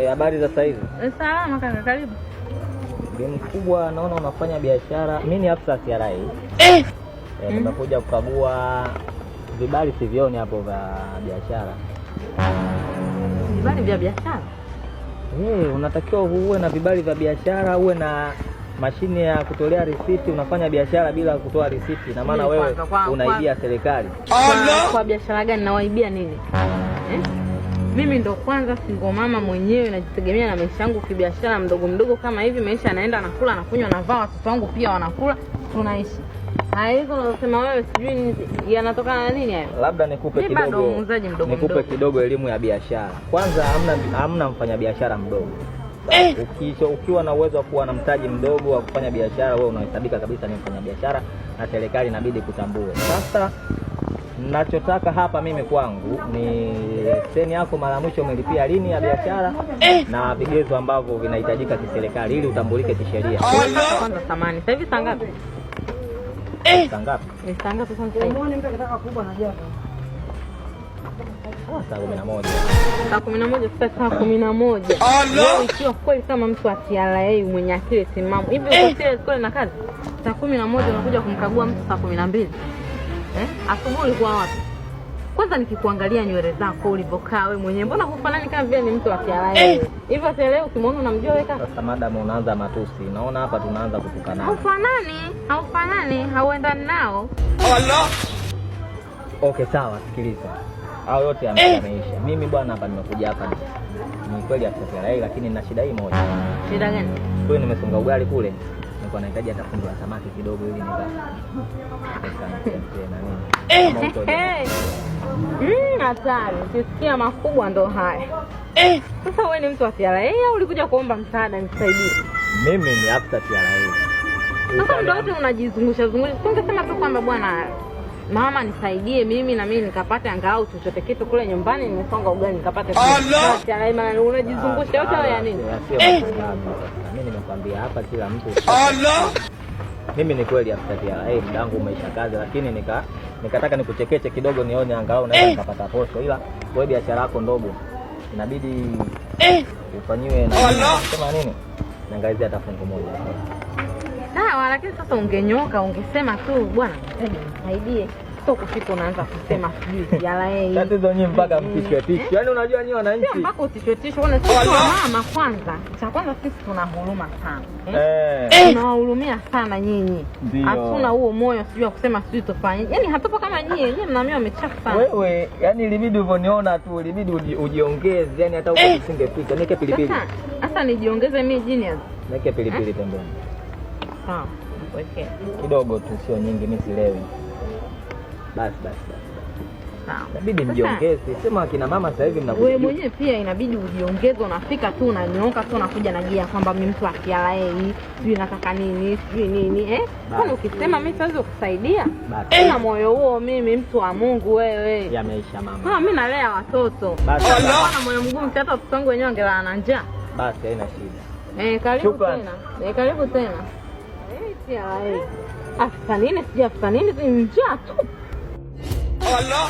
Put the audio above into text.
Habari za sasa hivi? Salama kaka, karibu. Bi mkubwa, naona unafanya biashara. Mimi ni afisa TRA. Nimekuja kukagua vibali sivioni hapo vya biashara. Vibali vya biashara? Unatakiwa uwe na vibali vya biashara, uwe na mashine ya kutolea risiti. Unafanya biashara bila kutoa risiti, na maana wewe unaibia serikali. Kwa biashara gani nawaibia nini? Mimi ndo kwanza single mama mwenyewe, najitegemea na maisha yangu kibiashara mdogo mdogo kama hivi. Maisha yanaenda, nakula, nakunywa, navaa, watoto wangu pia wanakula, tunaishi. Hizo unasema wewe sijui yanatokana na nini hayo? Labda nikupe kidogo elimu ya biashara. Kwanza hamna mfanyabiashara mdogo. Ukiwa na uwezo wa kuwa na mtaji mdogo wa kufanya biashara, wewe unahesabika kabisa ni mfanyabiashara na serikali inabidi kutambue. Sasa ninachotaka hapa mimi kwangu ni leseni yako mara mwisho umelipia lini ya biashara, na vigezo ambavyo vinahitajika kiserikali ili utambulike kisheria. Kwanza samani. Sasa hivi saa ngapi? Saa ngapi? Saa ngapi sasa hivi? Muone mtu anataka kubwa na japa. Saa 11. Saa 11 saa 11. Wewe ikiwa kweli kama mtu wa TRA mwenye akili timamu. Hivi uko serious kweli na kazi? Saa 11 unakuja kumkagua mtu saa 12. Asubuhi ulikuwa wapi? Kwanza nikikuangalia nywele zako ulivyokaa wewe mwenyewe, mbona hufanani kama vile ni mtu wa TRA? Hivyo leo ukimwona unamjua wewe kaka? Sasa madam, unaanza matusi. Naona hapa tunaanza kutukana. Haufanani, hauendani nao. Allah. Okay, sawa, sikiliza. Hao yote yameisha. Mimi bwana hapa nimekuja hapa. Ni kweli afisa TRA, lakini nina shida hii moja. Shida gani? Kwa nimesonga ugali kule. Nilikuwa nahitaji hata fungu la samaki kidogo ili hatari. Ukisikia makubwa ndo haya. Sasa wewe ni mtu wa TRA au ulikuja kuomba msaada nisaidie? Mimi ni afisa TRA. Sasa ndio wote unajizungusha. Tungesema tu kwamba bwana mama nisaidie mimi na mimi nikapate angalau chochote kitu kule nyumbani, nimesonga ugali nikapate TRA. Maana unajizungusha yote hayo ya nini? Mimi nimekwambia hapa kila mtu. Mimi ni kweli afisa TRA, mdangu umeisha kazi, lakini nikataka nikuchekeche kidogo nione angalau naweza nikapata posho, ila wewe biashara yako ndogo inabidi ufanyiwe na sema nini? Niangalizie hata fungu moja. Sawa, lakini sasa ungenyoka ungesema tu bwana nisaidie. Sio kufika unaanza kusema sijui TRA. Tatizo nyinyi mpaka mtishwe. Yaani unajua nyinyi wananchi mpaka utishwe. Sisi mama kwanza. Cha kwanza sisi tuna huruma sana. Tunawahurumia sana nyinyi. Hatuna huo moyo sijui kusema sijui tufanye. Yaani hatupo kama nyinyi mnaamia wamechafu sana. Wewe yaani ilibidi ulivyoniona tu ilibidi ujiongeze, yaani hata huko usingefika. Nike pilipili. Sasa nijiongeze mimi genius. Nike pilipili pembeni. Sawa. Okay. Kidogo tu, sio nyingi, mimi silewi. Basi. Sawa. Inabidi mjiongeze. Sema kina mama sasa hivi mnakuja. Wewe mwenyewe pia inabidi ujiongeze, unafika tu unanyooka tu unakuja na gia kwamba mimi mtu wa TRA, sijui nataka nini, sijui nini, Kwani ukisema mimi siwezi kukusaidia? Sina moyo huo mimi mtu wa Mungu wewe. Yameisha mama. Mimi nalea watoto. Basi. Bwana moyo mgumu, hata watoto wangu wenyewe wangelala na njaa. Basi haina shida. Karibu tena. Karibu tena. TRA. Afisa nini ni njaa tu. Allah